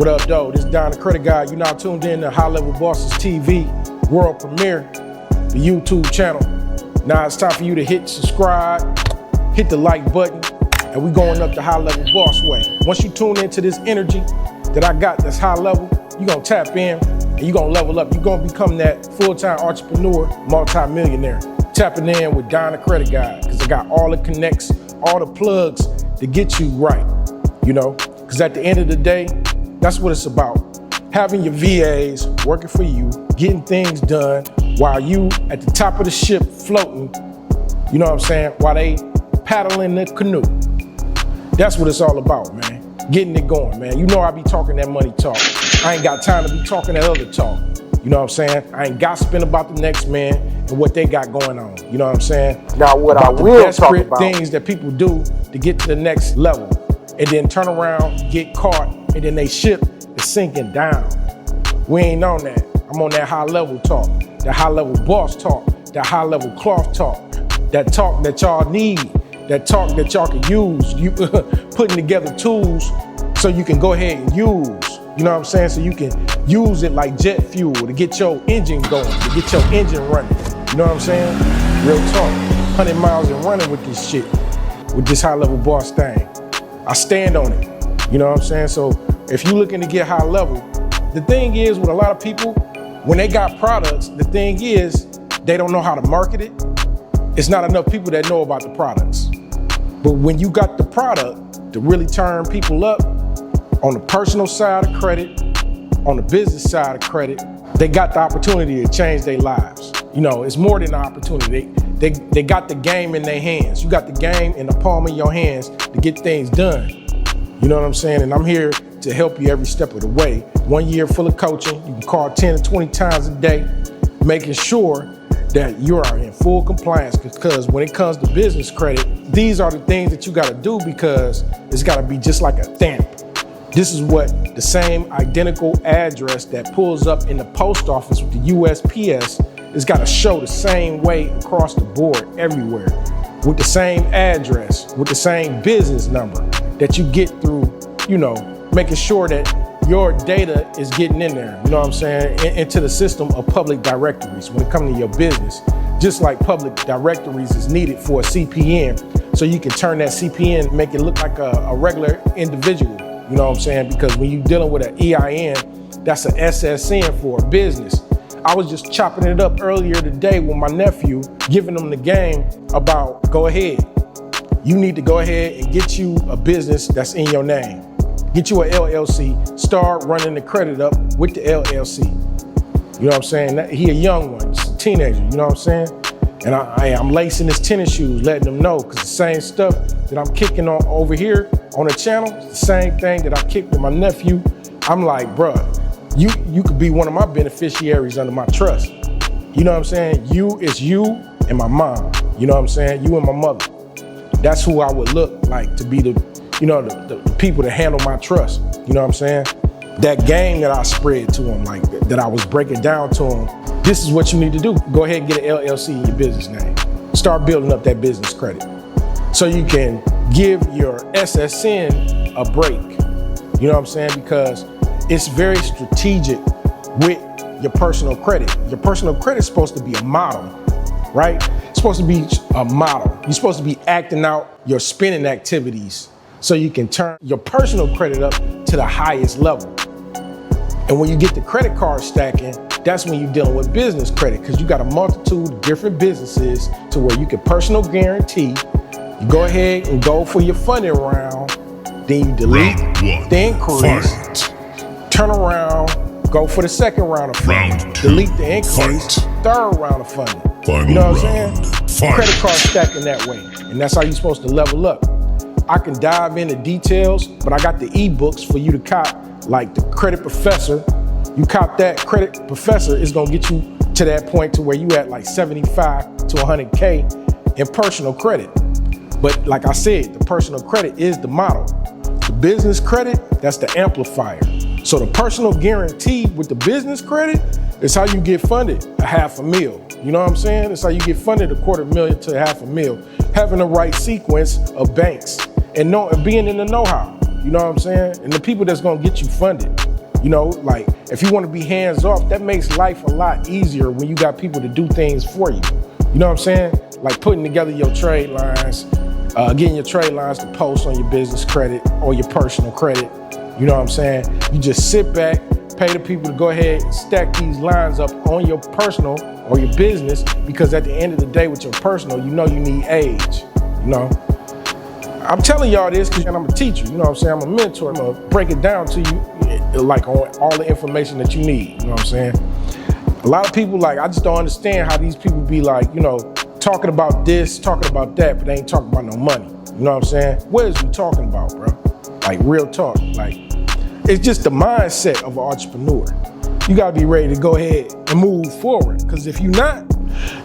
What up, though? This is Don the Credit Guy. You're now tuned in to High Level Bosses TV, world premiere, the YouTube channel. Now it's time for you to hit subscribe, hit the like button, and we going up the High Level Boss way. Once you tune into this energy that I got that's high level, you're gonna tap in and you're gonna level up. You're gonna become that full-time entrepreneur, multi-millionaire. Tapping in with Don the Credit Guy, because I got all the connects, all the plugs to get you right, you know? Because at the end of the day, that's what it's about. Having your VAs working for you, getting things done while you at the top of the ship floating, you know what I'm saying, while they paddling the canoe. That's what it's all about, man. Getting it going, man. You know I be talking that money talk. I ain't got time to be talking that other talk. You know what I'm saying? I ain't gossiping about the next man and what they got going on. You know what I'm saying? Now what about I will talk desperate about things that people do to get to the next level and then turn around, get caught, and then they ship is sinking down. We ain't on that. I'm on that high level talk, that high level boss talk, that high level cloth talk, that talk that y'all need, that talk that y'all can use. You putting together tools so you can go ahead and use. You know what I'm saying? So you can use it like jet fuel to get your engine going, to get your engine running. You know what I'm saying? Real talk. 100 miles and running with this shit, with this high level boss thing. I stand on it. You know what I'm saying? So if you're looking to get high level, the thing is with a lot of people, when they got products, the thing is they don't know how to market it. It's not enough people that know about the products. But when you got the product to really turn people up on the personal side of credit, on the business side of credit, they got the opportunity to change their lives. You know, it's more than an opportunity. They got the game in their hands. You got the game in the palm of your hands to get things done. You know what I'm saying? And I'm here to help you every step of the way. 1 year full of coaching. You can call 10 to 20 times a day, making sure that you are in full compliance, because when it comes to business credit, these are the things that you gotta do, because it's gotta be just like a stamp. This is what the same identical address that pulls up in the post office with the USPS is gotta show the same way across the board everywhere, with the same address, with the same business number that you get through, you know, making sure that your data is getting in there, you know what I'm saying, into the system of public directories when it comes to your business. Just like public directories is needed for a CPN, so you can turn that CPN, make it look like a regular individual, you know what I'm saying? Because when you're dealing with an EIN, that's an SSN for a business. I was just chopping it up earlier today with my nephew, giving him the game about, go ahead. You need to go ahead and get you a business that's in your name. Get you an LLC, start running the credit up with the LLC. You know what I'm saying? He a young one, just a teenager, you know what I'm saying? And I'm lacing his tennis shoes, letting him know, because the same stuff that I'm kicking on over here on the channel, the same thing that I kicked with my nephew. I'm like, bruh, you could be one of my beneficiaries under my trust. You know what I'm saying? It's you and my mom. You know what I'm saying? You and my mother. That's who I would look like to be the people that handle my trust. You know what I'm saying? That game that I spread to them, like that I was breaking down to them, this is what you need to do. Go ahead and get an LLC in your business name. Start building up that business credit so you can give your SSN a break. You know what I'm saying? Because it's very strategic with your personal credit. Your personal credit is supposed to be a model, right? It's supposed to be a model. You're supposed to be acting out your spending activities so you can turn your personal credit up to the highest level. And when you get the credit card stacking, that's when you're dealing with business credit, because you got a multitude of different businesses to where you can personal guarantee. You go ahead and go for your funding round, then you delete the increase, turn around, go for the second round of funding, delete the increase, third round of funding. You know what I'm saying? Credit card stacking that way, and that's how you're supposed to level up. I can dive into details, but I got the ebooks for you to cop, like the Credit Professor. You cop that Credit Professor, it's gonna get you to that point to where you at like 75 to 100K in personal credit. But like I said, the personal credit is the model. The business credit, that's the amplifier. So the personal guarantee with the business credit is how you get funded $500,000. You know what I'm saying? It's how you get funded $250,000 to $500,000. Having the right sequence of banks and being in the know-how. You know what I'm saying? And the people that's gonna get you funded. You know, like if you want to be hands off, that makes life a lot easier when you got people to do things for you. You know what I'm saying? Like putting together your trade lines, getting your trade lines to post on your business credit or your personal credit. You know what I'm saying? You just sit back, pay the people to go ahead and stack these lines up on your personal or your business, because at the end of the day with your personal, you know you need age, you know? I'm telling y'all this because I'm a teacher, you know what I'm saying? I'm a mentor. I'm gonna break it down to you like on all the information that you need, you know what I'm saying? A lot of people, like, I just don't understand how these people be like, you know, talking about this, talking about that, but they ain't talking about no money. You know what I'm saying? What is we talking about, bro? Like real talk. Like, it's just the mindset of an entrepreneur. You gotta be ready to go ahead and move forward. Because if you're not,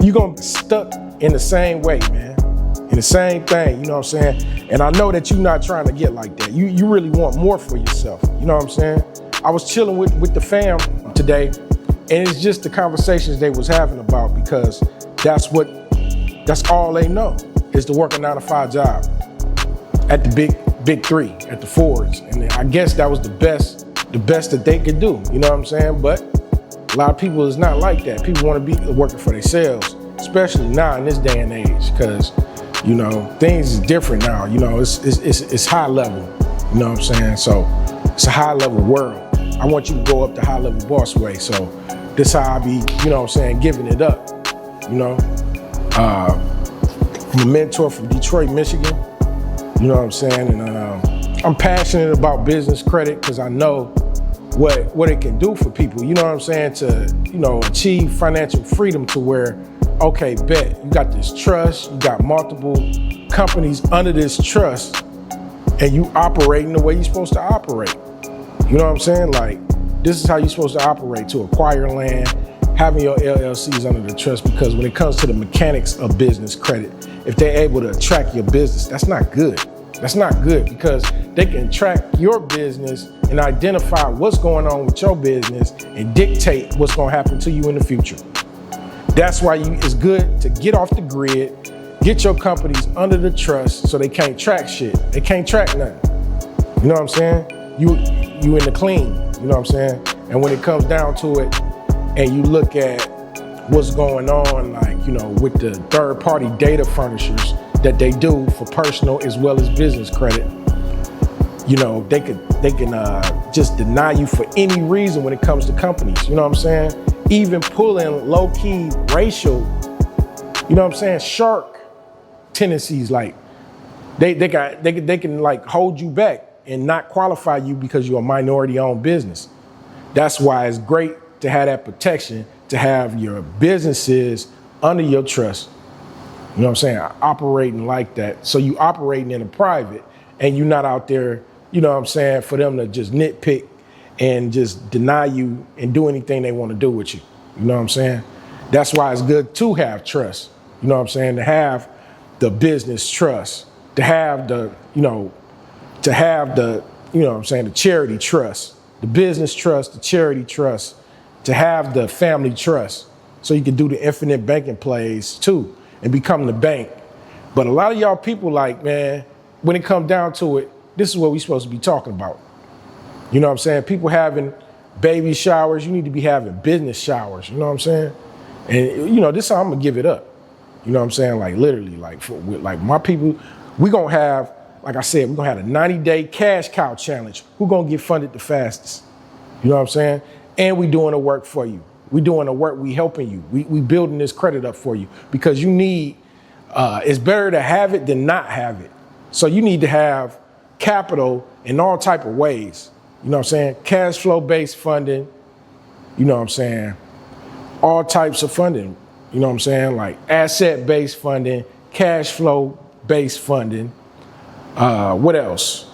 you're gonna be stuck in the same way, man. In the same thing, you know what I'm saying? And I know that you're not trying to get like that. You really want more for yourself. You know what I'm saying? I was chilling with the fam today, and it's just the conversations they was having about, because that's all they know is to work a 9-to-5 job at the big three, at the Fords. And I guess that was the best that they could do. You know what I'm saying? But a lot of people is not like that. People want to be working for themselves, especially now in this day and age, because, you know, things is different now. You know, it's high level. You know what I'm saying? So it's a high level world. I want you to go up the high level boss way. So this how I be, you know what I'm saying, giving it up. You know, I'm a mentor from Detroit, Michigan. You know what I'm saying? And I'm passionate about business credit because I know what it can do for people. You know what I'm saying? To, you know, achieve financial freedom to where, okay, bet, you got this trust, you got multiple companies under this trust, and you operating the way you're supposed to operate. You know what I'm saying? Like, this is how you're supposed to operate to acquire land, having your LLCs under the trust, because when it comes to the mechanics of business credit, if they're able to track your business, that's not good. That's not good, because they can track your business and identify what's going on with your business and dictate what's going to happen to you in the future. That's why it's good to get off the grid, get your companies under the trust so they can't track shit. They can't track nothing. You know what I'm saying? You in the clean, you know what I'm saying? And when it comes down to it, and you look at what's going on, like, you know, with the third-party data furnishers that they do for personal as well as business credit, you know, they can just deny you for any reason when it comes to companies. You know what I'm saying? Even pulling low-key racial, you know what I'm saying, shark tendencies, like they can like hold you back and not qualify you because you're a minority-owned business. That's why it's great to have that protection, to have your businesses under your trust. You know what I'm saying? Operating like that. So you operating in a private, and you're not out there, you know what I'm saying, for them to just nitpick and just deny you and do anything they want to do with you. You know what I'm saying? That's why it's good to have trust. You know what I'm saying? To have the business trust, to have the, you know what I'm saying, the charity trust, the business trust, the charity trust, to have the family trust, so you can do the infinite banking plays too and become the bank. But a lot of y'all people, like, man, when it comes down to it, this is what we're supposed to be talking about. You know what I'm saying? People having baby showers, you need to be having business showers, you know what I'm saying? And, you know, this is how I'm gonna give it up. You know what I'm saying? Like, literally, like my people, we gonna have, like I said, we're gonna have a 90-day cash cow challenge. Who gonna get funded the fastest? You know what I'm saying? And we doing the work for you. We doing the work, we helping you. We building this credit up for you, because you need, it's better to have it than not have it. So you need to have capital in all type of ways. You know what I'm saying? Cash flow based funding, you know what I'm saying? All types of funding, you know what I'm saying? Like asset based funding, cash flow based funding. What else?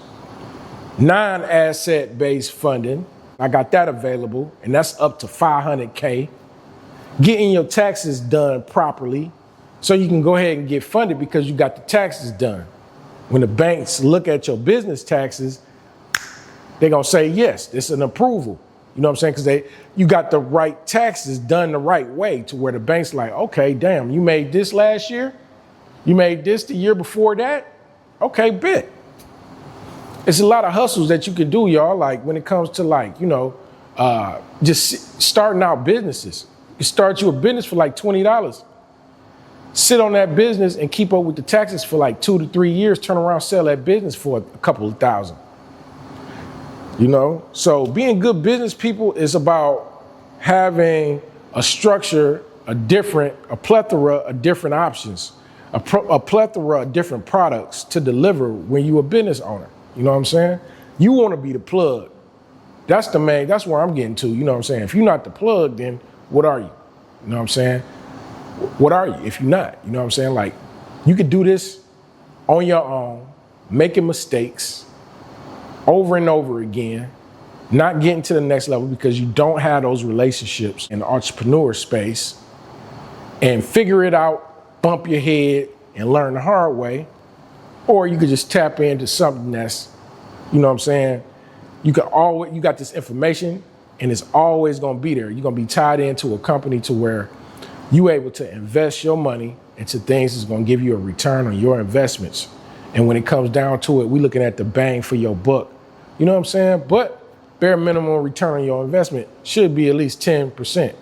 Non-asset based funding. I got that available, and that's up to $500K. Getting your taxes done properly so you can go ahead and get funded because you got the taxes done. When the banks look at your business taxes, they're gonna say, yes, this is an approval. You know what I'm saying? Because you got the right taxes done the right way, to where the bank's like, okay, damn, you made this last year? You made this the year before that? Okay, bet. It's a lot of hustles that you can do, y'all, like when it comes to, like, you know, just starting out businesses. You start you a business for like $20. Sit on that business and keep up with the taxes for like 2 to 3 years, turn around, sell that business for a couple of thousand. You know, so being good business people is about having a structure, a plethora of different options, a plethora of different products to deliver when you're a business owner. You know what I'm saying? You want to be the plug. That's where I'm getting to. You know what I'm saying? If you're not the plug, then what are you? You know what I'm saying? What are you if you're not? You know what I'm saying? Like, you could do this on your own, making mistakes over and over again, not getting to the next level because you don't have those relationships in the entrepreneur space, and figure it out, bump your head, and learn the hard way. Or you could just tap into something that's, you know what I'm saying? You got this information and it's always gonna be there. You're gonna be tied into a company to where you're able to invest your money into things that's gonna give you a return on your investments. And when it comes down to it, we're looking at the bang for your buck. You know what I'm saying? But bare minimum return on your investment should be at least 10%.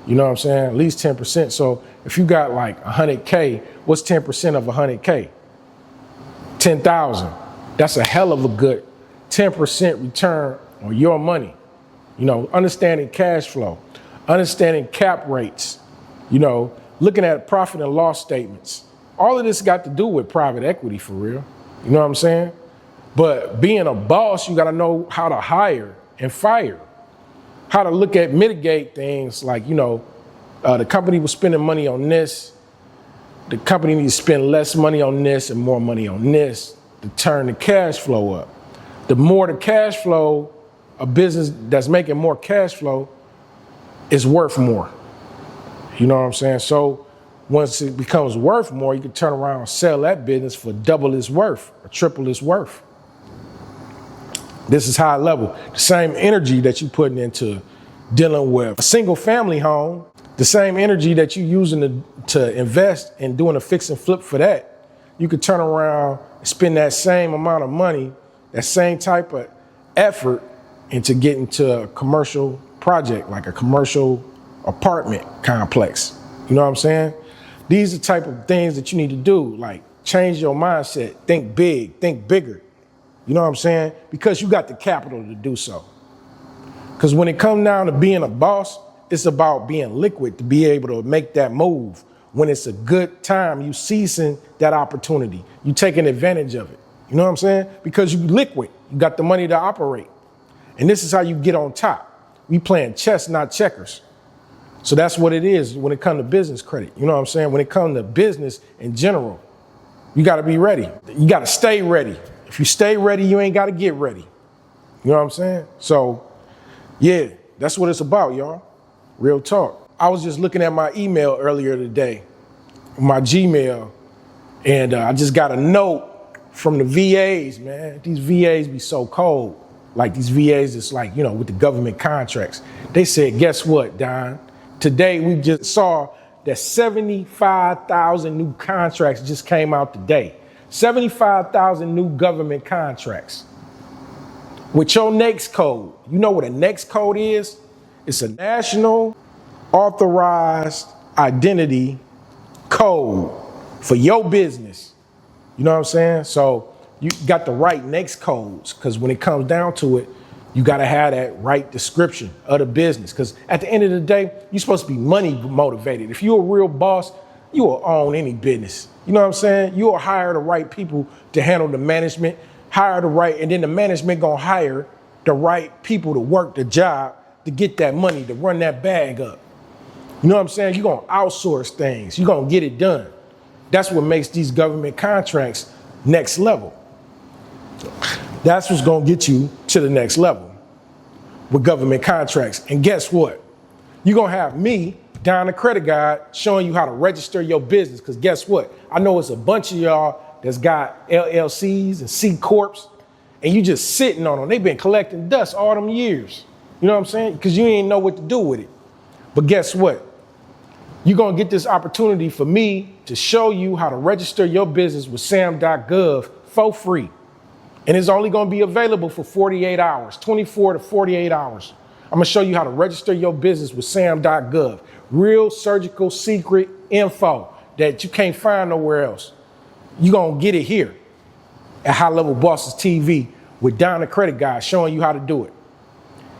You know what I'm saying? At least 10%. So if you got like 100K, what's 10% of 100K? 10,000. That's a hell of a good 10% return on your money. You know, understanding cash flow, understanding cap rates, you know, looking at profit and loss statements. All of this got to do with private equity for real. You know what I'm saying? But being a boss, you got to know how to hire and fire, how to look at mitigate things like, you know, the company was spending money on this. The company needs to spend less money on this and more money on this to turn the cash flow up. The more the cash flow, a business that's making more cash flow is worth more. You know what I'm saying? So once it becomes worth more, you can turn around and sell that business for double its worth or triple its worth. This is high level. The same energy that you're putting into dealing with a single family home, the same energy that you're using to invest in doing a fix and flip for that, you could turn around and spend that same amount of money, that same type of effort into getting to a commercial project, like a commercial apartment complex. You know what I'm saying? These are the type of things that you need to do, like change your mindset, think big, think bigger. You know what I'm saying? Because you got the capital to do so. Because when it comes down to being a boss, it's about being liquid to be able to make that move. When it's a good time, you seizing that opportunity. You taking advantage of it. You know what I'm saying? Because you liquid, you got the money to operate. And this is how you get on top. We playing chess, not checkers. So that's what it is when it comes to business credit. You know what I'm saying? When it comes to business in general, you got to be ready. You got to stay ready. If you stay ready, you ain't got to get ready. You know what I'm saying? So, yeah, that's what it's about, y'all. Real talk. I was just looking at my email earlier today, my Gmail, and I just got a note from the VAs, man. These VAs be so cold. Like these VAs, it's like, you know, with the government contracts. They said, guess what, Don? Today we just saw that 75,000 new contracts just came out today. 75,000 new government contracts. With your NAICS code, you know what a NAICS code is? It's a national authorized identity code for your business. You know what I'm saying? So you got the right NAICS codes, because when it comes down to it, you got to have that right description of the business. Because at the end of the day, you're supposed to be money motivated. If you're a real boss, you will own any business. You know what I'm saying? You'll hire the right people to handle the management, and then the management gonna hire the right people to work the job to get that money, to run that bag up. You know what I'm saying? You're gonna outsource things. You're gonna get it done. That's what makes these government contracts next level. That's what's gonna get you to the next level with government contracts. And guess what? You're gonna have me, Don the Credit Guy, showing you how to register your business. Because guess what? I know it's a bunch of y'all that's got LLCs and C Corps, and you just sitting on them. They've been collecting dust all them years. You know what I'm saying? Because you ain't know what to do with it. But guess what? You're gonna get this opportunity for me to show you how to register your business with sam.gov for free. And it's only gonna be available for 48 hours, 24 to 48 hours. I'm gonna show you how to register your business with sam.gov. Real surgical secret info that you can't find nowhere else. You're gonna get it here at High Level Bosses TV with Don the Credit Guy showing you how to do it.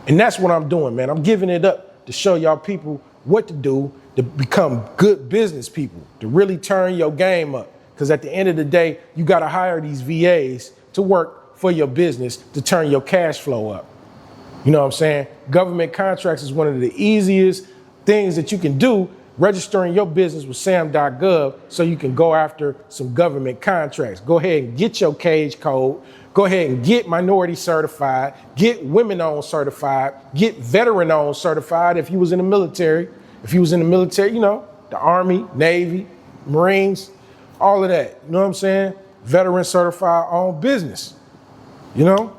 And that's what I'm doing, man. I'm giving it up to show y'all people what to do to become good business people, to really turn your game up. Because at the end of the day, you got to hire these VAs to work for your business to turn your cash flow up. You know what I'm saying? Government contracts is one of the easiest things that you can do, registering your business with sam.gov so you can go after some government contracts. Go ahead and get your cage code. Go ahead and get minority certified, get women-owned certified, get veteran-owned certified if you was in the military. If you was in the military, you know, the Army, Navy, Marines, all of that. You know what I'm saying? Veteran certified owned business. You know?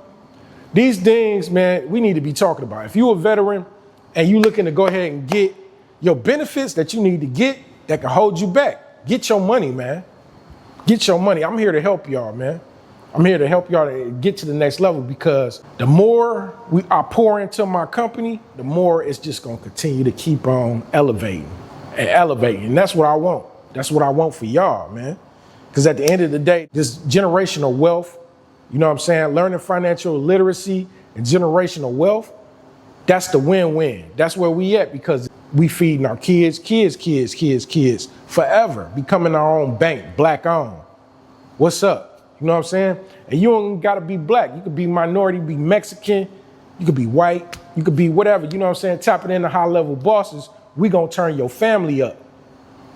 These things, man, we need to be talking about. If you're a veteran and you looking to go ahead and get your benefits that you need to get that can hold you back, get your money, man. Get your money. I'm here to help y'all, man. I'm here to help y'all to get to the next level, because the more I pour into my company, the more it's just going to continue to keep on elevating and elevating. And that's what I want. That's what I want for y'all, man. Because at the end of the day, this generational wealth, you know what I'm saying? Learning financial literacy and generational wealth, that's the win-win. That's where we at, because we feeding our kids forever, becoming our own bank, black owned. What's up? You know what I'm saying? And you don't gotta be black. You could be minority, be Mexican, you could be white, you could be whatever, you know what I'm saying? Tapping into High Level Bosses, we gonna turn your family up.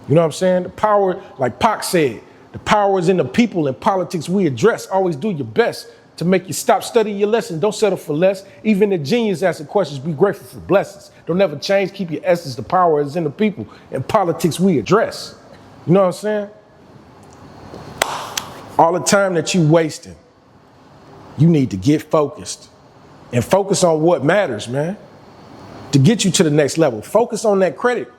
You know what I'm saying? The power, like Pac said, the power is in the people. In politics we address. Always do your best to make you stop studying your lesson. Don't settle for less. Even the genius asking questions, be grateful for blessings. Don't ever change, keep your essence. The power is in the people. In politics we address. You know what I'm saying? All the time that you wasting, you need to get focused and focus on what matters, man, to get you to the next level. Focus on that credit.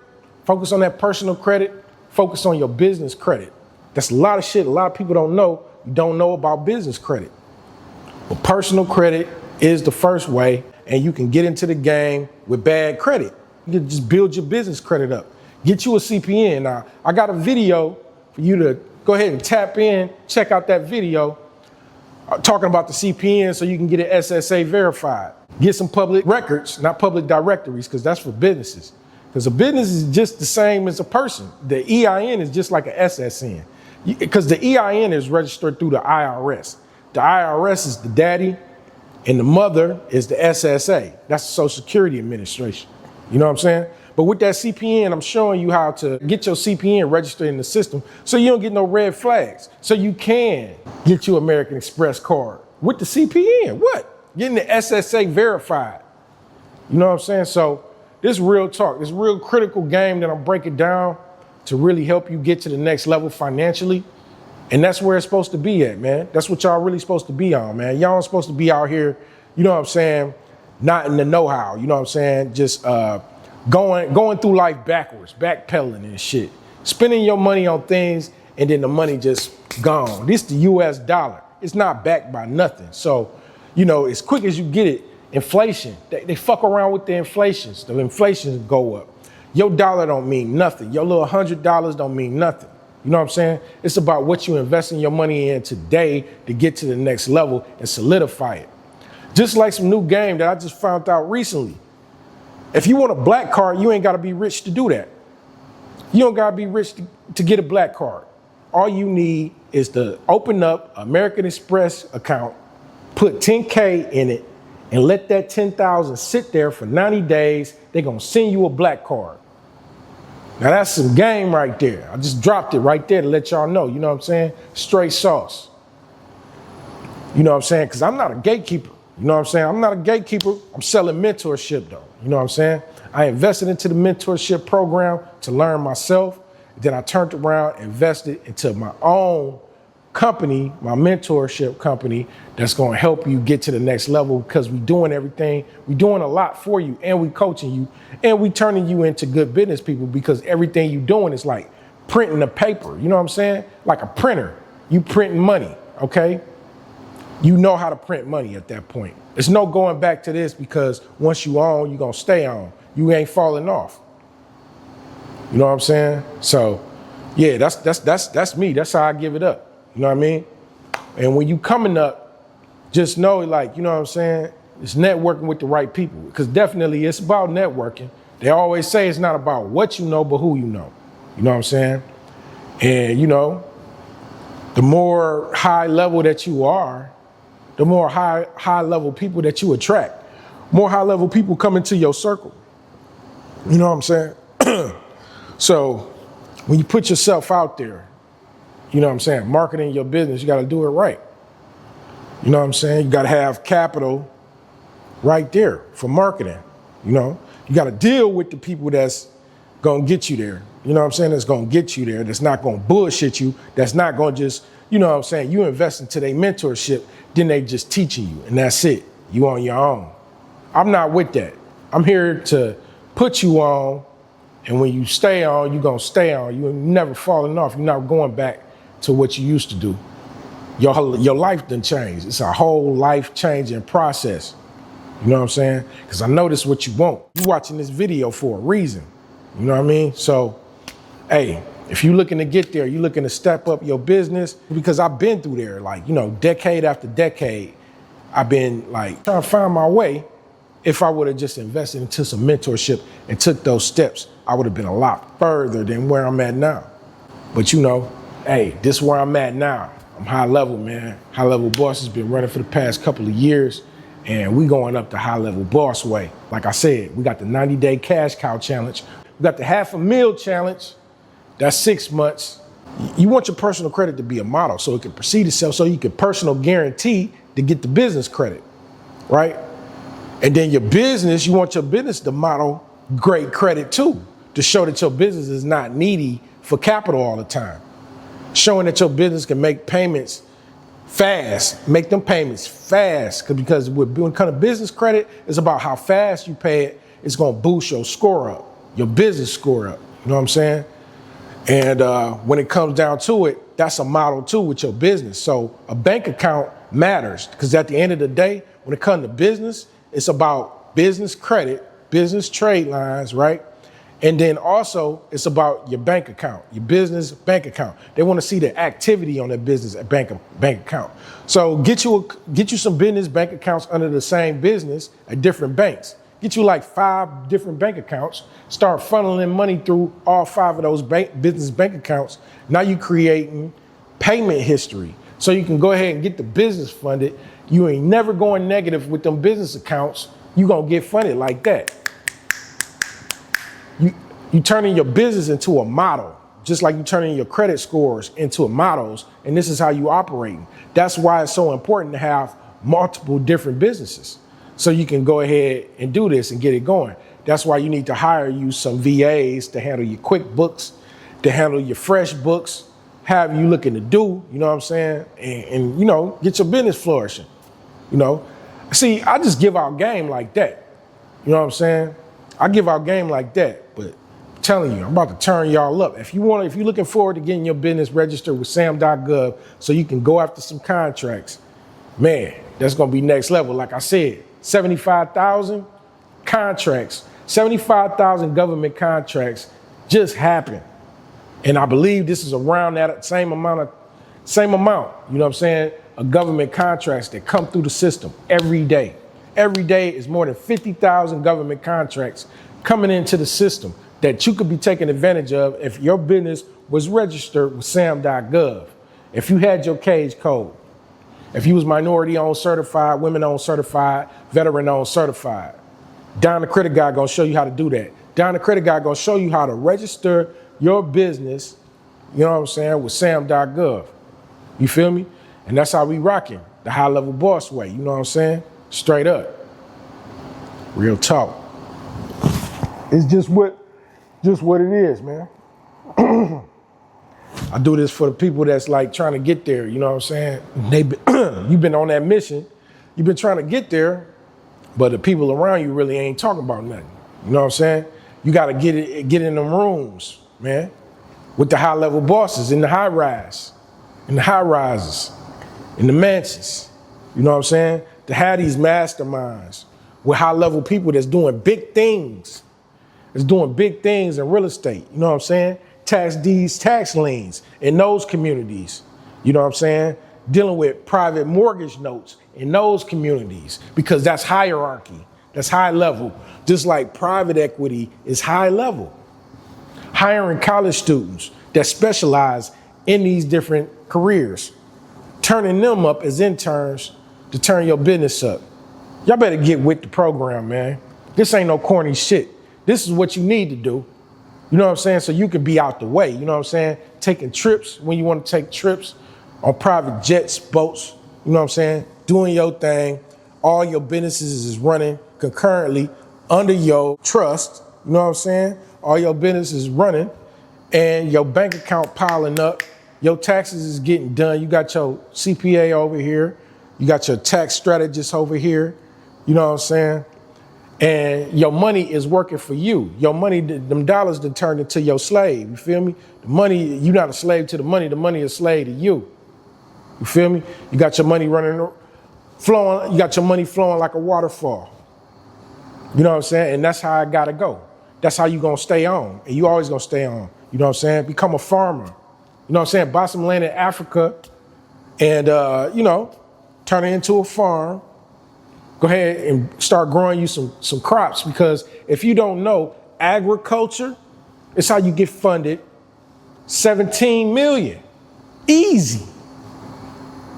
Focus on that personal credit. Focus on your business credit. That's a lot of shit a lot of people don't know. You don't know about business credit. But personal credit is the first way, and you can get into the game with bad credit. You can just build your business credit up. Get you a CPN. Now, I got a video for you to go ahead and tap in, check out that video talking about the CPN so you can get it SSA verified. Get some public records, not public directories, because that's for businesses. Because a business is just the same as a person. The EIN is just like an SSN. Because the EIN is registered through the IRS. The IRS is the daddy, and the mother is the SSA. That's the Social Security Administration. You know what I'm saying? But with that CPN, I'm showing you how to get your CPN registered in the system so you don't get no red flags. So you can get your American Express card with the CPN. What? Getting the SSA verified. You know what I'm saying? So this real talk, this real critical game that I'm breaking down to really help you get to the next level financially. And that's where it's supposed to be at, man. That's what y'all really supposed to be on, man. Y'all aren't supposed to be out here, you know what I'm saying, not in the know-how, you know what I'm saying, just going through life backwards, backpedaling and shit. Spending your money on things and then the money just gone. This the US dollar. It's not backed by nothing. So, you know, as quick as you get it, inflation, they fuck around with the inflations. The inflations go up. Your dollar don't mean nothing. Your little $100 don't mean nothing. You know what I'm saying? It's about what you investing your money in today to get to the next level and solidify it. Just like some new game that I just found out recently. If you want a black card, you ain't got to be rich to do that. You don't got to be rich to get a black card. All you need is to open up an American Express account, put $10K in it, and let that $10,000 sit there for 90 days. They're going to send you a black card. Now that's some game right there. I just dropped it right there to let y'all know, you know what I'm saying? Straight sauce. You know what I'm saying? Because I'm not a gatekeeper. You know what I'm saying? I'm not a gatekeeper. I'm selling mentorship though. You know what I'm saying? I invested into the mentorship program to learn myself. Then I turned around and invested into my own company, my mentorship company, that's going to help you get to the next level, because we're doing everything. We're doing a lot for you, and we coaching you, and we turning you into good business people, because everything you're doing is like printing a paper. You know what I'm saying? Like a printer. You printing money, okay? You know how to print money at that point. There's no going back to this because once you on, you're gonna stay on. You ain't falling off. You know what I'm saying? So, yeah, that's me. That's how I give it up. You know what I mean? And when you coming up, just know, like, you know what I'm saying? It's networking with the right people, because definitely it's about networking. They always say it's not about what you know, but who you know. You know what I'm saying? And, you know, the more high level that you are, the more high level people that you attract. More high level people come into your circle. You know what I'm saying? So when you put yourself out there, you know what I'm saying, marketing your business, you got to do it right. You know what I'm saying? You got to have capital right there for marketing. You know, you got to deal with the people that's going to get you there. You know what I'm saying? That's going to get you there. That's not going to bullshit you. That's not going to just, you know what I'm saying? You invest into their mentorship, then they just teaching you, and that's it. You on your own. I'm not with that. I'm here to put you on, and when you stay on, you're going to stay on. You're never falling off. You're not going back to what you used to do. Your life done changed. It's a whole life changing process. You know what I'm saying? Because I know this is what you want. You watching this video for a reason. You know what I mean? So, hey, if you're looking to get there, you're looking to step up your business, because I've been through there, like, you know, decade after decade, I've been like trying to find my way. If I would have just invested into some mentorship and took those steps, I would have been a lot further than where I'm at now. But you know, hey, this is where I'm at now. I'm high level, man. High level boss has been running for the past couple of years, and we going up the high level boss way. Like I said, we got the 90-day cash cow challenge. We got the $500,000 challenge. That's 6 months. You want your personal credit to be a model so it can precede itself, so you can personal guarantee to get the business credit, right? And then your business, you want your business to model great credit too, to show that your business is not needy for capital all the time. Showing that your business can make payments fast, make them payments fast, because with doing kind of business credit, it's about how fast you pay it. It's gonna boost your score up, your business score up. You know what I'm saying? And when it comes down to it, that's a model too with your business. So a bank account matters, because at the end of the day, when it comes to business, it's about business credit, business trade lines, right? And then also it's about your bank account, your business bank account. They want to see the activity on their business bank account. So get you some business bank accounts under the same business at different banks. Get you like 5 different bank accounts, start funneling money through all 5 of those business bank accounts. Now you're creating payment history, so you can go ahead and get the business funded. You ain't never going negative with them business accounts. You gonna get funded like that. You turning your business into a model, just like you turning your credit scores into models, and this is how you operate. That's why it's so important to have multiple different businesses, so you can go ahead and do this and get it going. That's why you need to hire you some VAs to handle your QuickBooks, to handle your FreshBooks, have you looking to do, you know what I'm saying? And you know, get your business flourishing, you know? See, I just give out game like that. You know what I'm saying? I give out game like that, but I'm telling you, I'm about to turn y'all up. If you're looking forward to getting your business registered with sam.gov so you can go after some contracts, man, that's gonna be next level. Like I said, 75,000 contracts, 75,000 government contracts just happened. And I believe this is around that same amount, you know what I'm saying, of government contracts that come through the system every day. Every day is more than 50,000 government contracts coming into the system that you could be taking advantage of if your business was registered with sam.gov. If you had your cage code, if you was minority owned certified, women owned certified, veteran owned certified. Don the Credit Guy gonna show you how to do that. Don the Credit Guy gonna show you how to register your business, you know what I'm saying, with sam.gov. You feel me? And that's how we rocking, the high level boss way, you know what I'm saying? Straight up. Real talk. It's just what it is, man. I do this for the people that's like trying to get there, you know what I'm saying? You've been on that mission, you've been trying to get there, but the people around you really ain't talking about nothing. You know what I'm saying? You gotta get in them rooms, man, with the high level bosses in the high rises, in the mansions. You know what I'm saying? To have these masterminds with high level people that's doing big things. That's doing big things in real estate. You know what I'm saying? Tax deeds, tax liens in those communities. You know what I'm saying? Dealing with private mortgage notes in those communities because that's hierarchy. That's high level. Just like private equity is high level. Hiring college students that specialize in these different careers. Turning them up as interns to turn your business up. Y'all better get with the program, man. This ain't no corny shit. This is what you need to do. You know what I'm saying? So you can be out the way. You know what I'm saying? Taking trips when you want to take trips on private jets, boats. You know what I'm saying? Doing your thing. All your businesses is running concurrently under your trust. You know what I'm saying? All your business is running and your bank account piling up. Your taxes is getting done. You got your CPA over here. You got your tax strategist over here. You know what I'm saying? And your money is working for you. Your money, them dollars that turned into your slave. You feel me? The money, you're not a slave to the money is a slave to you. You feel me? You got your money flowing, you got your money flowing like a waterfall. You know what I'm saying? And that's how it gotta go. That's how you gonna stay on. And you always gonna stay on. You know what I'm saying? Become a farmer. You know what I'm saying? Buy some land in Africa and, turn it into a farm. Go ahead and start growing you some crops because if you don't know, agriculture is how you get funded 17 million. Easy.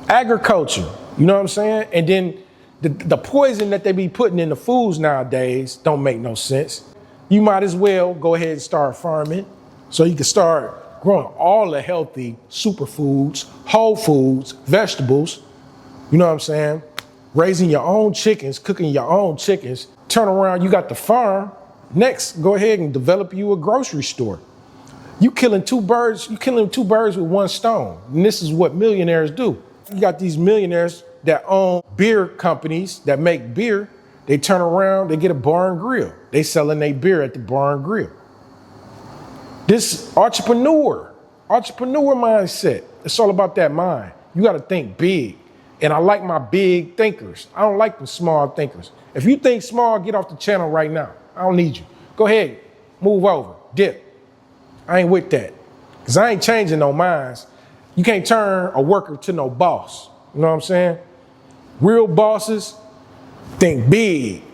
Agriculture, you know what I'm saying? And then the poison that they be putting in the foods nowadays don't make no sense. You might as well go ahead and start farming so you can start growing all the healthy superfoods, whole foods, vegetables, you know what I'm saying? Raising your own chickens, cooking your own chickens, turn around, you got the farm. Next, go ahead and develop you a grocery store. You killing two birds with one stone. And this is what millionaires do. You got these millionaires that own beer companies that make beer. They turn around, they get a bar and grill. They selling their beer at the bar and grill. This entrepreneur mindset, it's all about that mind. You got to think big. And I like my big thinkers. I don't like the small thinkers. If you think small, get off the channel right now. I don't need you. Go ahead, move over, dip. I ain't with that. Because I ain't changing no minds. You can't turn a worker to no boss. You know what I'm saying? Real bosses think big.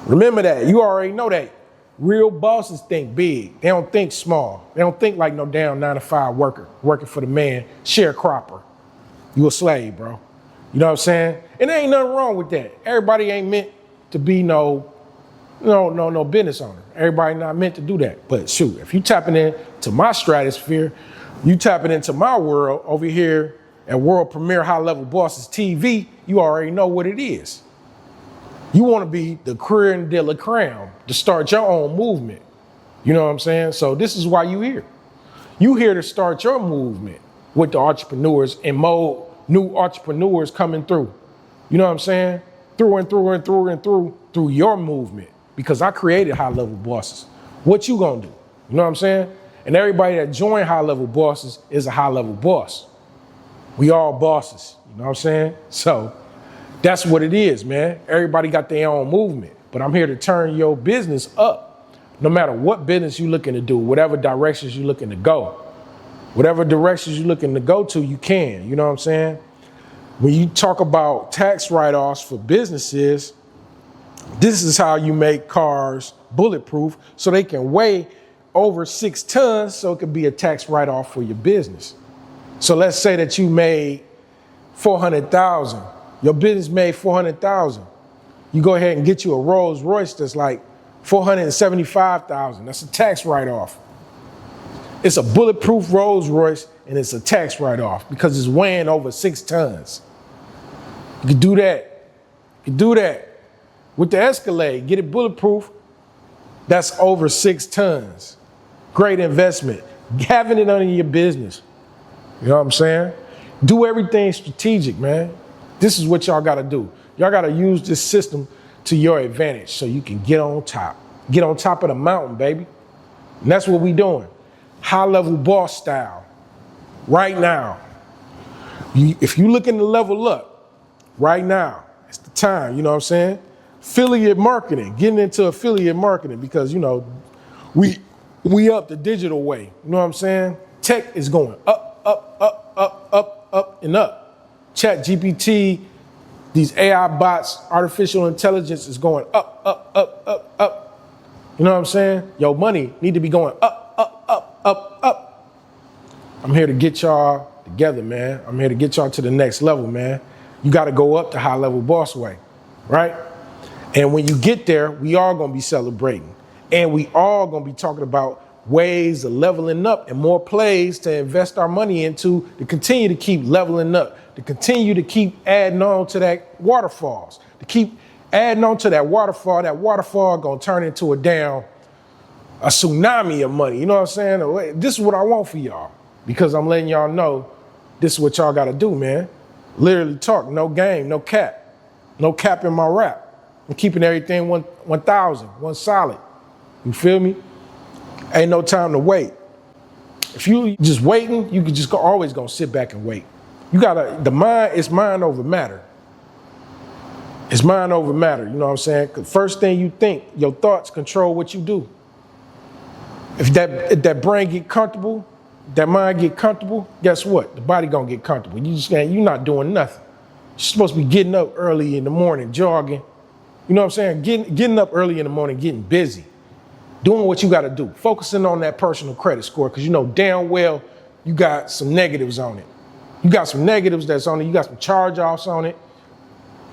Remember that. You already know that. Real bosses think big. They don't think small. They don't think like no damn 9-to-5 worker working for the man, sharecropper. You a slave, bro. You know what I'm saying? And there ain't nothing wrong with that. Everybody ain't meant to be no business owner. Everybody not meant to do that. But shoot, if you tapping into my stratosphere, you tapping into my world over here at World Premiere High Level Bosses TV, you already know what it is. You want to be the creme de la creme to start your own movement. You know what I'm saying? So this is why you here. You here to start your movement with the entrepreneurs and more new entrepreneurs coming through. You know what I'm saying? Through your movement. Because I created High Level Bosses. What you gonna do? You know what I'm saying? And everybody that joined High Level Bosses is a high level boss. We all bosses. You know what I'm saying? So that's what it is, man. Everybody got their own movement. But I'm here to turn your business up. No matter what business you're looking to do, whatever directions you're looking to go. Whatever directions you're looking to go to, you can. You know what I'm saying? When you talk about tax write-offs for businesses, this is how you make cars bulletproof so they can weigh over 6 tons so it could be a tax write-off for your business. So let's say that you made $400,000. Your business made $400,000. You go ahead and get you a Rolls Royce that's like $475,000. That's a tax write-off. It's a bulletproof Rolls Royce and it's a tax write-off because it's weighing over 6 tons. You can do that. You can do that. With the Escalade, get it bulletproof. That's over 6 tons. Great investment. Having it under your business. You know what I'm saying? Do everything strategic, man. This is what y'all got to do. Y'all got to use this system to your advantage so you can get on top. Get on top of the mountain, baby. And that's what we doing. High level boss style. Right now. If you looking to level up, right now. It's the time, you know what I'm saying? Affiliate marketing, getting into affiliate marketing because, you know, we up the digital way, you know what I'm saying? Tech is going up, up, and up. Chat GPT, these AI bots, artificial intelligence is going up, up. You know what I'm saying? Your money need to be going up. I'm here to get y'all together, man. I'm here to get y'all to the next level, man. You got to go up the high level boss way, right? And when you get there, we all going to be celebrating. And we all going to be talking about ways of leveling up and more plays to invest our money into to continue to keep leveling up, to continue to keep adding on to that waterfalls, to keep adding on to that waterfall. That waterfall going to turn into a tsunami of money. You know what I'm saying? This is what I want for y'all because I'm letting y'all know this is what y'all got to do, man. Literally talk, no game, no cap. No cap in my rap. I'm keeping everything 1,000, one solid. You feel me? Ain't no time to wait. If you just waiting, you can just always gonna sit back and wait. You gotta, the mind, it's mind over matter. It's mind over matter, you know what I'm saying? 'Cause first thing you think, your thoughts control what you do. If that brain get comfortable, that mind get comfortable, guess what? The body gonna get comfortable. You're not doing nothing. You're supposed to be getting up early in the morning, jogging. You know what I'm saying? Getting up early in the morning, getting busy. Doing what you got to do, focusing on that personal credit score because you know damn well you got some negatives on it. You got some negatives that's on it. You got some charge-offs on it.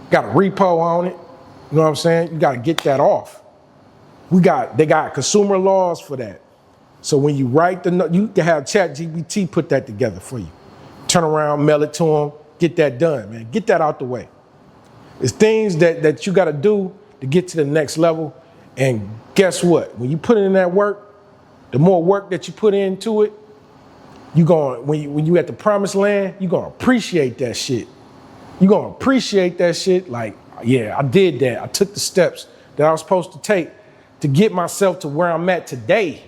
Got a repo on it. You know what I'm saying? You got to get that off. They got consumer laws for that. So when you write you can have ChatGPT put that together for you. Turn around, mail it to them, get that done, man. Get that out the way. It's things that you got to do to get to the next level. And guess what? When you put in that work, the more work that you put into it, when you at the promised land, you're gonna appreciate that shit. You're gonna appreciate that shit like, yeah, I did that. I took the steps that I was supposed to take to get myself to where I'm at today.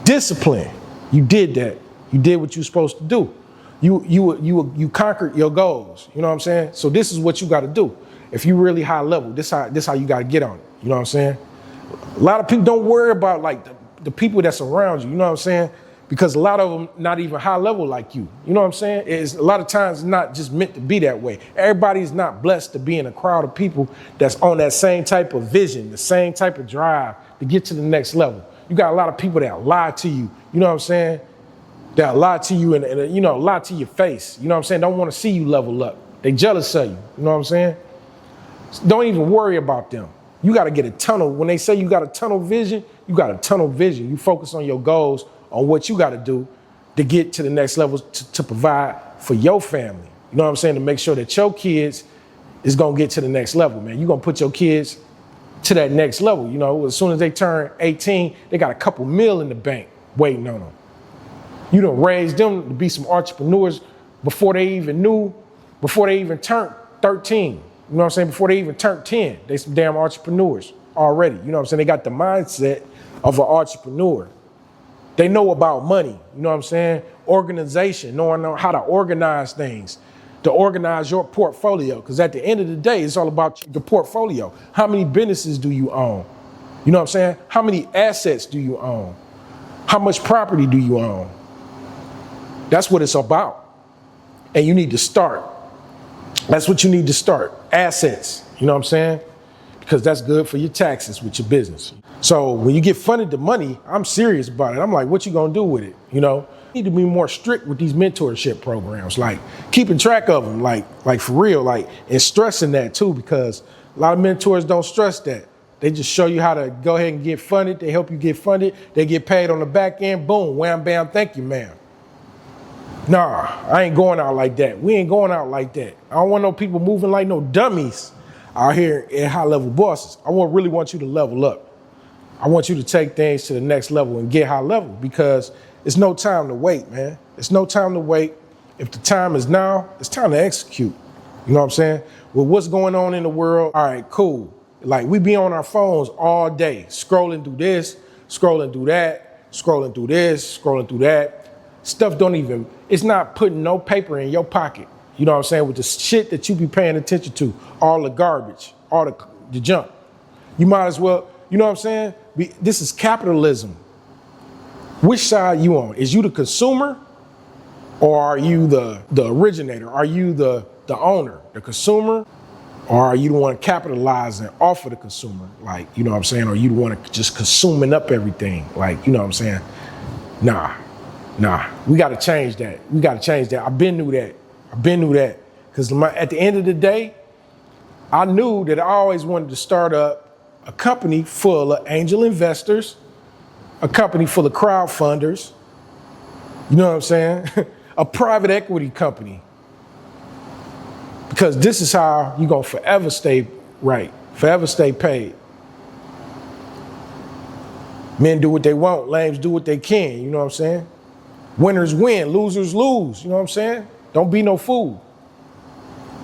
Discipline. You did that. You did what you were supposed to do. You conquered your goals. You know what I'm saying? So this is what you got to do. If you really high level, this how you got to get on it. You know what I'm saying? A lot of people don't worry about like the people that's around you. You know what I'm saying? Because a lot of them not even high level like you. You know what I'm saying? It's a lot of times not just meant to be that way. Everybody's not blessed to be in a crowd of people that's on that same type of vision, the same type of drive to get to the next level. You got a lot of people that lie to you. You know what I'm saying? That lie to you and you know, lie to your face. You know what I'm saying? Don't want to see you level up. They jealous of you. You know what I'm saying? Don't even worry about them. You got to get a tunnel. When they say you got a tunnel vision, you got a tunnel vision. You focus on your goals, on what you got to do to get to the next level to provide for your family. You know what I'm saying? To make sure that your kids is going to get to the next level, man. You're going to put your kids to that next level. You know, as soon as they turn 18, they got a couple mil in the bank waiting on them. You done raised them to be some entrepreneurs before they even turned 13. You know what I'm saying? Before they even turned 10, they some damn entrepreneurs already. You know what I'm saying? They got the mindset of an entrepreneur. They know about money. You know what I'm saying? Organization, knowing how to organize things, to organize your portfolio. Because at the end of the day, it's all about the portfolio. How many businesses do you own? You know what I'm saying? How many assets do you own? How much property do you own? That's what it's about. And you need to start. That's what you need to start. Assets. You know what I'm saying? Because that's good for your taxes with your business. So when you get funded the money, I'm serious about it. I'm like, what you gonna do with it? You know, you need to be more strict with these mentorship programs, like keeping track of them, like for real, like, and stressing that too, because a lot of mentors don't stress that. They just show you how to go ahead and get funded. They help you get funded. They get paid on the back end. Boom, wham, bam, thank you, ma'am. Nah, I ain't going out like that. We ain't going out like that. I don't want no people moving like no dummies out here at high level bosses. I really want you to level up. I want you to take things to the next level and get high level because it's no time to wait, man. It's no time to wait. If the time is now, it's time to execute. You know what I'm saying? With what's going on in the world, all right, cool. Like we be on our phones all day, scrolling through this, scrolling through that, scrolling through this, scrolling through that. Stuff don't even, it's not putting no paper in your pocket. You know what I'm saying? With the shit that you be paying attention to, all the garbage, all the junk. You might as well, you know what I'm saying? This is capitalism. Which side you on? Is you the consumer or are you the originator? Are you the owner, the consumer? Or are you the one capitalizing off of the consumer? Like, you know what I'm saying? Or you the one just consuming up everything? Like, you know what I'm saying? Nah, we gotta change that. I've been knew that. Because at the end of the day, I knew that I always wanted to start up a company full of angel investors, a company full of crowdfunders, you know what I'm saying? A private equity company. Because this is how you're gonna forever stay right, forever stay paid. Men do what they want, lames do what they can, you know what I'm saying? Winners win, losers lose, you know what I'm saying? Don't be no fool.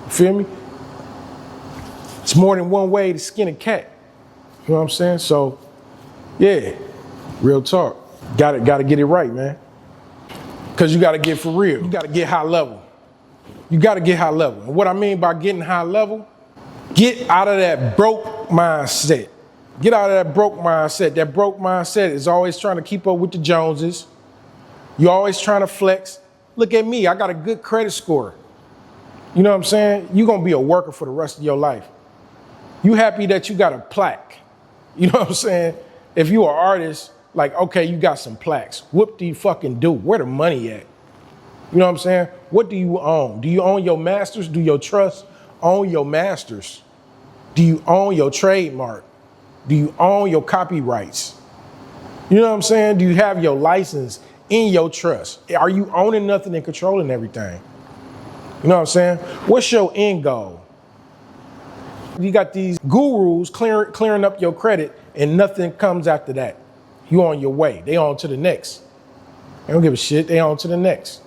You feel me? It's more than one way to skin a cat. You know what I'm saying? So, yeah, real talk. Gotta get it right, man. Because you gotta get for real. You gotta get high level. And what I mean by getting high level, get out of that broke mindset. That broke mindset is always trying to keep up with the Joneses. You're always trying to flex. Look at me, I got a good credit score. You know what I'm saying? You're gonna be a worker for the rest of your life. You happy that you got a plaque. You know what I'm saying? If you are an artist, like, okay, you got some plaques. What do you fucking do? Where the money at? You know what I'm saying? What do you own? Do you own your masters? Do your trust own your masters? Do you own your trademark? Do you own your copyrights? You know what I'm saying? Do you have your license in your trust? Are you owning nothing and controlling everything? You know what I'm saying? What's your end goal? You got these gurus clearing up your credit and nothing comes after that. You on your way. They on to the next. They don't give a shit. They on to the next.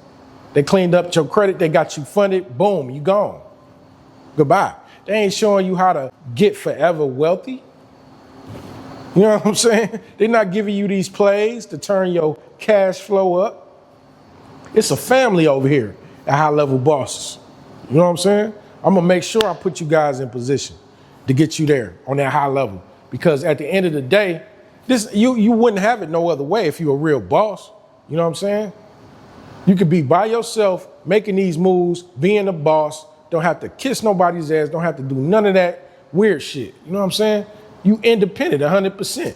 They cleaned up your credit. They got you funded. Boom, you gone. Goodbye. They ain't showing you how to get forever wealthy. You know what I'm saying? They're not giving you these plays to turn your cash flow up. It's a family over here at High Level Bosses. You know what I'm saying? I'm gonna make sure I put you guys in position to get you there on that high level. Because at the end of the day, you wouldn't have it no other way if you're a real boss. You know what I'm saying? You could be by yourself, making these moves, being a boss, don't have to kiss nobody's ass, don't have to do none of that weird shit. You know what I'm saying? You independent 100%.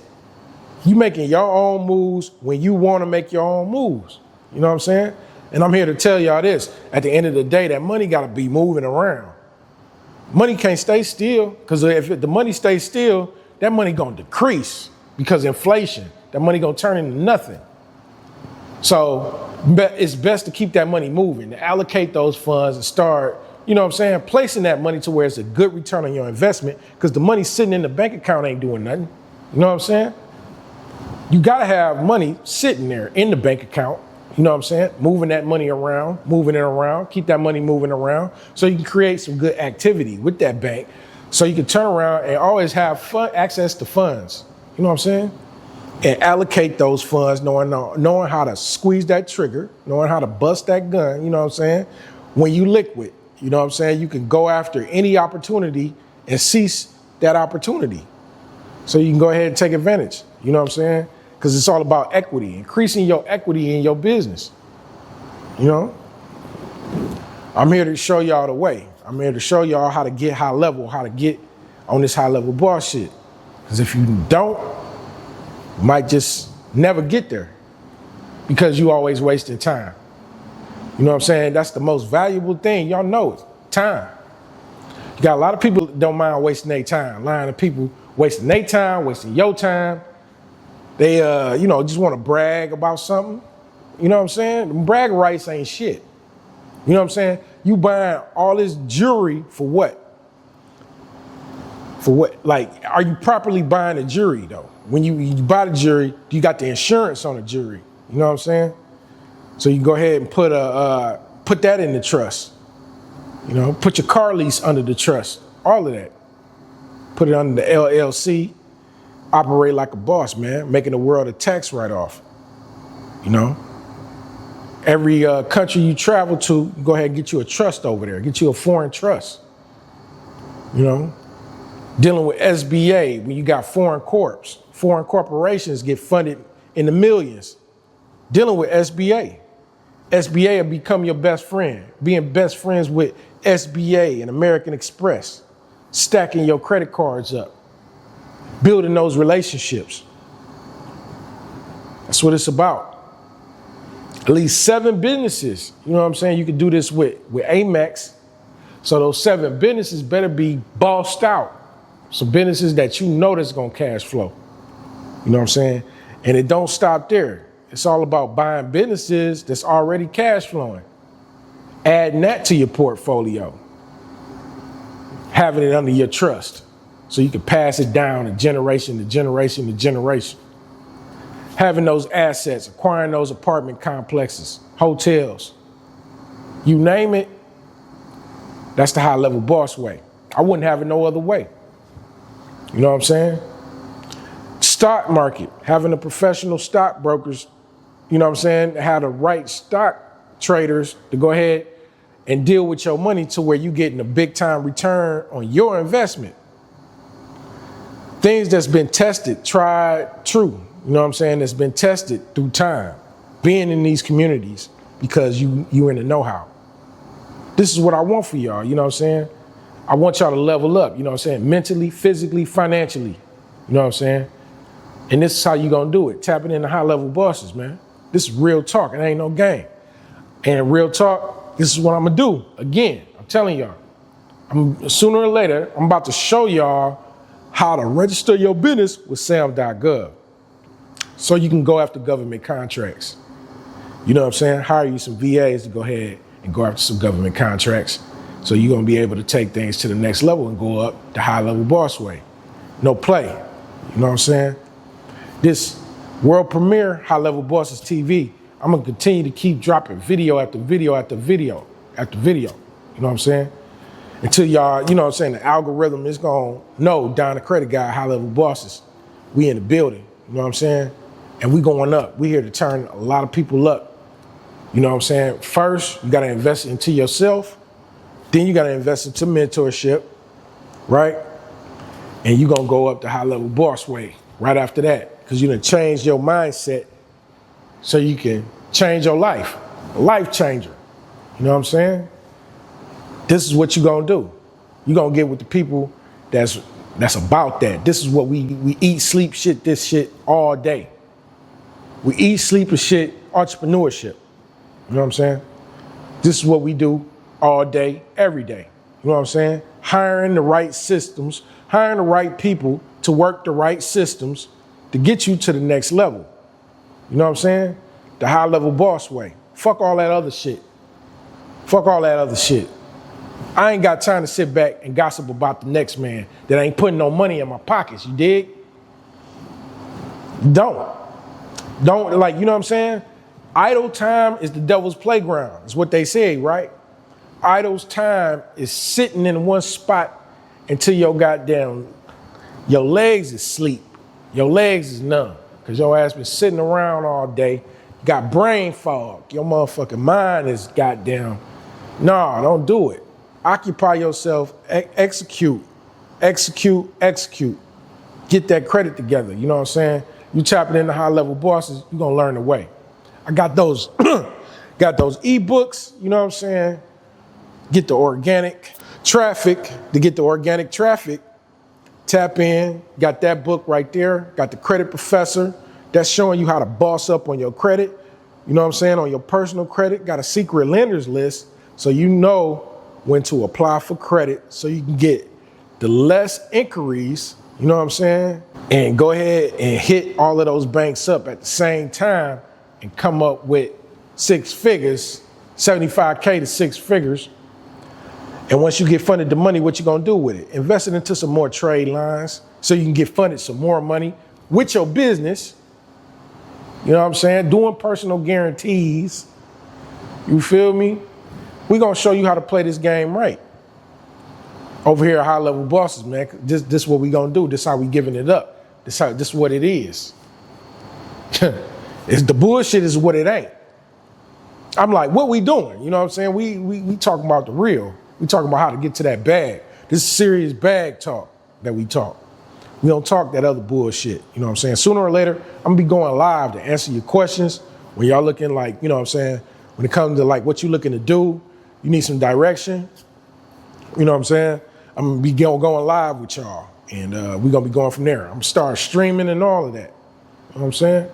You making your own moves when you wanna make your own moves. You know what I'm saying? And I'm here to tell y'all this, at the end of the day, that money gotta be moving around. Money can't stay still, because if the money stays still, that money gonna decrease because inflation. That money gonna turn into nothing. So it's best to keep that money moving, to allocate those funds and start, you know what I'm saying, placing that money to where it's a good return on your investment, because the money sitting in the bank account ain't doing nothing. You know what I'm saying? You gotta have money sitting there in the bank account. You know what I'm saying? Moving that money around, moving it around, keep that money moving around so you can create some good activity with that bank so you can turn around and always have access to funds. You know what I'm saying? And allocate those funds, knowing how to squeeze that trigger, knowing how to bust that gun, you know what I'm saying? When you liquid, you know what I'm saying? You can go after any opportunity and seize that opportunity. So you can go ahead and take advantage, you know what I'm saying? Because it's all about equity, increasing your equity in your business. You know? I'm here to show y'all the way. I'm here to show y'all how to get high level, how to get on this high level boss shit. Because if you don't, you might just never get there because you always wasting time. You know what I'm saying? That's the most valuable thing. Y'all know it, time. You got a lot of people that don't mind wasting their time. Lying to people wasting their time, wasting your time. They, just want to brag about something. You know what I'm saying? Brag rights ain't shit. You know what I'm saying? You buying all this jewelry for what? For what? Like, are you properly buying the jewelry though? When you buy the jewelry, you got the insurance on the jewelry. You know what I'm saying? So you can go ahead and put that in the trust. You know, put your car lease under the trust. All of that. Put it under the LLC. Operate like a boss, man, making the world a tax write-off. You know? Every country you travel to, go ahead and get you a trust over there. Get you a foreign trust. You know, dealing with SBA, when you got foreign corps, foreign corporations get funded in the millions. Dealing with SBA. SBA will become your best friend. Being best friends with SBA and American Express. Stacking your credit cards up. Building those relationships. That's what it's about. At least 7 businesses, you know what I'm saying? You can do this with Amex. So those 7 businesses better be bossed out. Some businesses that you know that's gonna cash flow. You know what I'm saying? And it don't stop there. It's all about buying businesses that's already cash flowing. Adding that to your portfolio. Having it under your trust. So you can pass it down to generation to generation to generation. Having those assets, acquiring those apartment complexes, hotels, you name it, that's the high level boss way. I wouldn't have it no other way. You know what I'm saying? Stock market, having the professional stockbrokers, you know what I'm saying, have the right stock traders to go ahead and deal with your money to where you're getting a big time return on your investment. Things that's been tested, tried, true. You know what I'm saying? That's been tested through time, being in these communities because you in the know-how. This is what I want for y'all, you know what I'm saying? I want y'all to level up, you know what I'm saying? Mentally, physically, financially, you know what I'm saying? And this is how you gonna do it, tapping into high level bosses, man. This is real talk, it ain't no game. And real talk, this is what I'm gonna do. Again, I'm telling y'all, sooner or later, I'm about to show y'all how to register your business with sam.gov. So you can go after government contracts. You know what I'm saying? Hire you some VAs to go ahead and go after some government contracts. So you're gonna be able to take things to the next level and go up the high level boss way. No play, you know what I'm saying? This world premiere High Level Bosses TV, I'm gonna continue to keep dropping video after video after video after video, you know what I'm saying? Until y'all, you know what I'm saying, the algorithm is gonna know Don the Credit Guy, High Level Bosses. We in the building, you know what I'm saying? And we going up. We here to turn a lot of people up. You know what I'm saying? First, you gotta invest into yourself. Then you gotta invest into mentorship, right? And you gonna go up the high level boss way right after that. Because you done changed your mindset so you can change your life. A life changer. You know what I'm saying? This is what you gonna do. You gonna get with the people that's about that. This is what we eat, sleep, shit, this shit all day. We eat, sleep, and shit, entrepreneurship. You know what I'm saying? This is what we do all day, every day. You know what I'm saying? Hiring the right systems, hiring the right people to work the right systems to get you to the next level. You know what I'm saying? The high level boss way. Fuck all that other shit. Fuck all that other shit. I ain't got time to sit back and gossip about the next man that ain't putting no money in my pockets, you dig? Don't, like, you know what I'm saying? Idle time is the devil's playground, is what they say, right? Idle time is sitting in one spot until your legs is sleep. Your legs is numb, because your ass been sitting around all day, got brain fog. Your motherfucking mind is goddamn, no, don't do it. Occupy yourself, execute. Get that credit together, you know what I'm saying? You tapping into high level bosses, you're gonna learn the way. I got those ebooks, you know what I'm saying? Get the organic traffic. To get the organic traffic, tap in, got that book right there, got the Credit Professor, that's showing you how to boss up on your credit, you know what I'm saying, on your personal credit, got a secret lenders list, so you know when to apply for credit so you can get the less inquiries, you know what I'm saying, and go ahead and hit all of those banks up at the same time and come up with 6 figures, 75K to 6 figures. And once you get funded the money, what you gonna do with it? Invest it into some more trade lines so you can get funded some more money with your business. You know what I'm saying? Doing personal guarantees. You feel me? We're gonna show you how to play this game right. Over here at High Level Bosses, man. This is what we gonna do. This how we giving it up. This is what it is. It's the bullshit is what it ain't. I'm like, what we doing? You know what I'm saying? We talking about the real. We talking about how to get to that bag. This is serious bag talk that we talk. We don't talk that other bullshit. You know what I'm saying? Sooner or later, I'm gonna be going live to answer your questions when y'all looking like, you know what I'm saying? When it comes to like what you looking to do, you need some direction. You know what I'm saying? I'm gonna be going live with y'all, and we're gonna be going from there. I'm gonna start streaming and all of that. You know what I'm saying?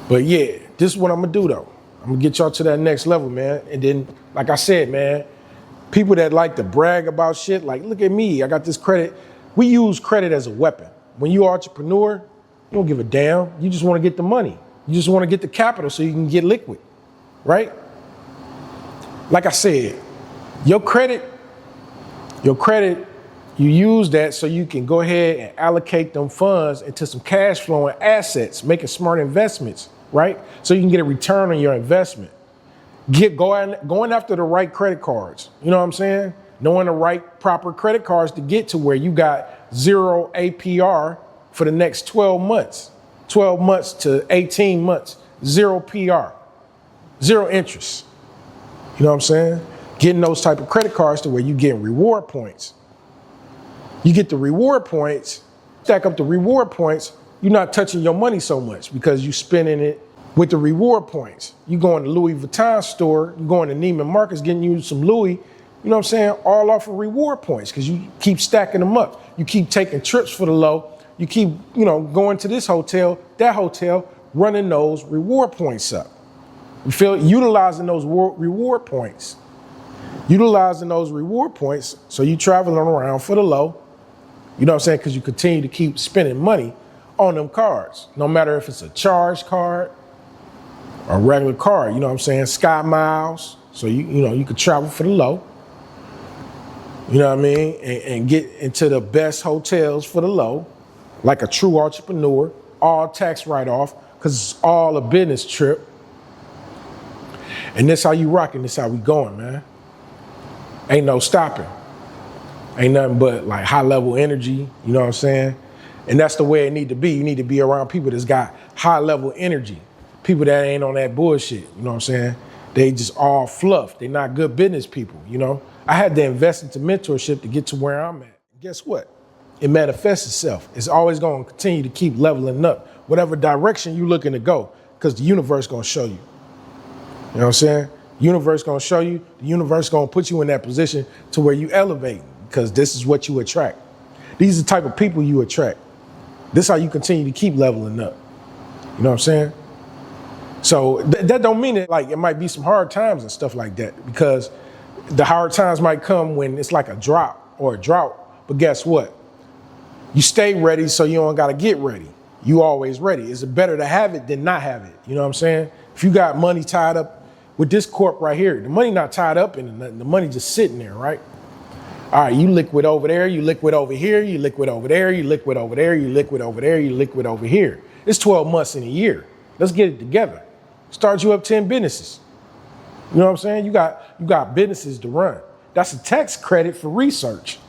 But yeah, this is what I'm gonna do though. I'm gonna get y'all to that next level, man. And then, like I said, man, people that like to brag about shit, like, look at me, I got this credit. We use credit as a weapon. When you're an entrepreneur, you don't give a damn. You just wanna get the money. You just wanna get the capital so you can get liquid, right? Like I said, your credit, you use that so you can go ahead and allocate them funds into some cash flowing assets, making smart investments, right? So you can get a return on your investment. Going after the right credit cards. You know what I'm saying? Knowing the right proper credit cards to get to where you got 0 APR for the next 12 months, 12 months to 18 months, 0 PR, 0 interest. You know what I'm saying? Getting those type of credit cards to where you get reward points. You get the reward points, stack up the reward points, you're not touching your money so much because you're spending it with the reward points. You going to Louis Vuitton store, you going to Neiman Marcus, getting you some Louis, you know what I'm saying, all off of reward points because you keep stacking them up. You keep taking trips for the low. You keep, going to this hotel, that hotel, running those reward points up. You feel utilizing those reward points. Utilizing those reward points so you traveling around for the low, you know what I'm saying, because you continue to keep spending money on them cards. No matter if it's a charge card or a regular card, you know what I'm saying, Sky Miles, so you could travel for the low. You know what I mean? And get into the best hotels for the low, like a true entrepreneur, all tax write-off, because it's all a business trip. And this how you rocking, this how we going, man. Ain't no stopping. Ain't nothing but like high level energy, you know what I'm saying? And that's the way it need to be. You need to be around people that's got high level energy. People that ain't on that bullshit, you know what I'm saying? They just all fluff. They not good business people, you know? I had to invest into mentorship to get to where I'm at. Guess what? It manifests itself. It's always gonna continue to keep leveling up, whatever direction you looking to go, because the universe gonna show you. You know what I'm saying? Universe gonna show you, the universe gonna put you in that position to where you elevate, because this is what you attract. These are the type of people you attract. This is how you continue to keep leveling up. You know what I'm saying? So that don't mean it like it might be some hard times and stuff like that, because the hard times might come when it's like a drop or a drought. But guess what? You stay ready so you don't gotta get ready. You always ready. Is it better to have it than not have it? You know what I'm saying? If you got money tied up with this corp right here, the money not tied up in nothing, the money just sitting there, right? All right, you liquid over there, you liquid over here, you liquid over there, you liquid over there, you liquid over there, you liquid over here. It's 12 months in a year. Let's get it together. Start you up 10 businesses. You know what I'm saying? You got businesses to run. That's a tax credit for research.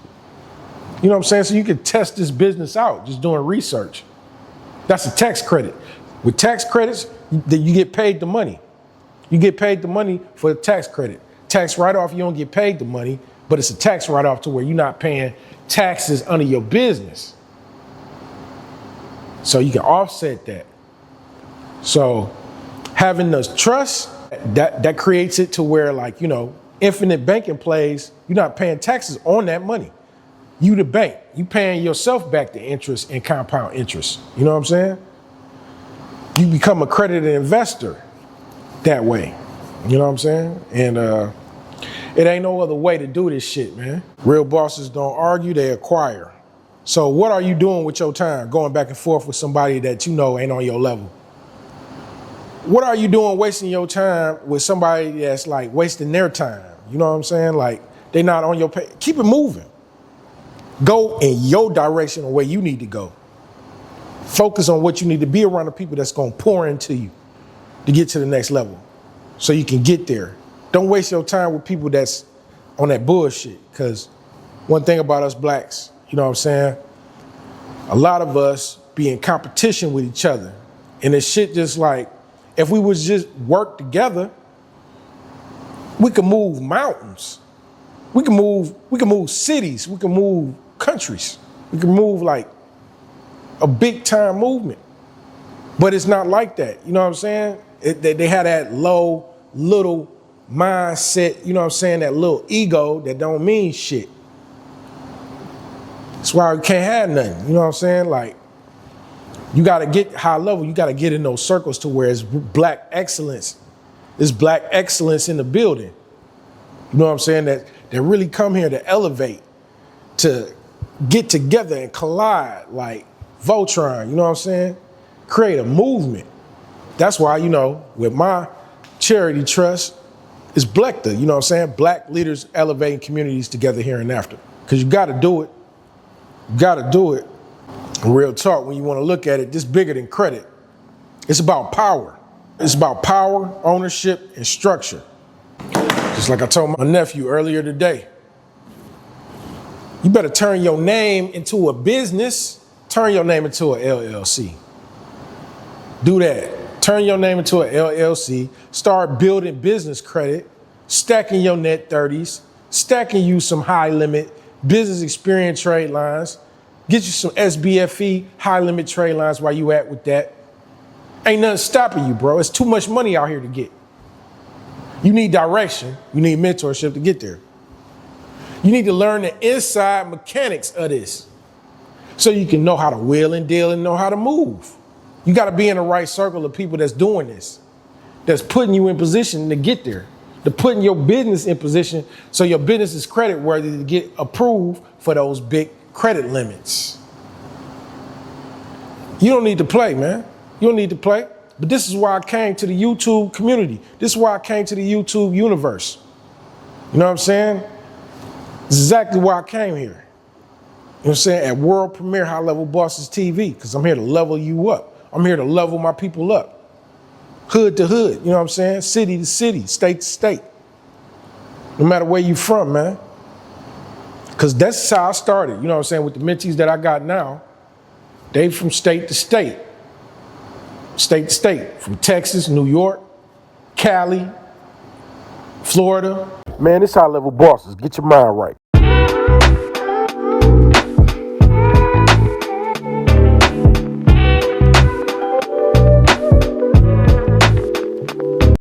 You know what I'm saying? So you can test this business out just doing research. That's a tax credit. With tax credits, you get paid the money. You get paid the money for the tax credit. Tax write-off, you don't get paid the money, but it's a tax write-off to where you're not paying taxes under your business. So you can offset that. So having the trust, that creates it to where, like, infinite banking plays, you're not paying taxes on that money. You the bank, you paying yourself back the interest and compound interest. You know what I'm saying? You become a accredited investor that way. You know what I'm saying? And it ain't no other way to do this shit, man. Real bosses don't argue, they acquire. So what are you doing with your time, going back and forth with somebody that you know ain't on your level? What are you doing wasting your time with somebody that's like wasting their time? You know what I'm saying? Like, they not on your page. Keep it moving. Go in your direction of where you need to go. Focus on what you need to be around the people that's gonna pour into you to get to the next level so you can get there. Don't waste your time with people that's on that bullshit, because one thing about us blacks, you know what I'm saying? A lot of us be in competition with each other. And it's shit just like, if we was just work together, We can move mountains. We can move cities. We can move countries. We can move like a big time movement. But it's not like that. You know what I'm saying? They had that low, little mindset, you know what I'm saying? That little ego that don't mean shit. That's why we can't have nothing. You know what I'm saying? Like, you got to get high level. You got to get in those circles to where it's black excellence. There's black excellence in the building. You know what I'm saying? That really come here to elevate, to get together and collide like Voltron. You know what I'm saying? Create a movement. That's why, you know, with my charity trust, it's BLECTA, you know what I'm saying? Black Leaders Elevating Communities Together Here and After. Because you got to do it. You got to do it. Real talk, when you want to look at it, this bigger than credit. It's about power. It's about power, ownership, and structure. Just like I told my nephew earlier today. You better turn your name into a business. Turn your name into a LLC. Do that. Turn your name into a LLC. Start building business credit. Stacking your net 30s. Stacking you some high limit business experience trade lines. Get you some SBFE high limit trade lines while you at with that. Ain't nothing stopping you, bro. It's too much money out here to get. You need direction. You need mentorship to get there. You need to learn the inside mechanics of this so you can know how to wheel and deal and know how to move. You got to be in the right circle of people that's doing this, that's putting you in position to get there, to putting your business in position so your business is credit worthy to get approved for those big credit limits. You don't need to play, man. You don't need to play. But this is why I came to the YouTube community. This is why I came to the YouTube universe. You know what I'm saying? This is exactly why I came here. You know what I'm saying? At World Premiere High Level Bosses TV, because I'm here to level you up. I'm here to level my people up. Hood to hood, you know what I'm saying? City to city, state to state. No matter where you from, man. Because that's how I started, you know what I'm saying? With the mentees that I got now, they from state to state. State to state. From Texas, New York, Cali, Florida. Man, this high level bosses. Get your mind right.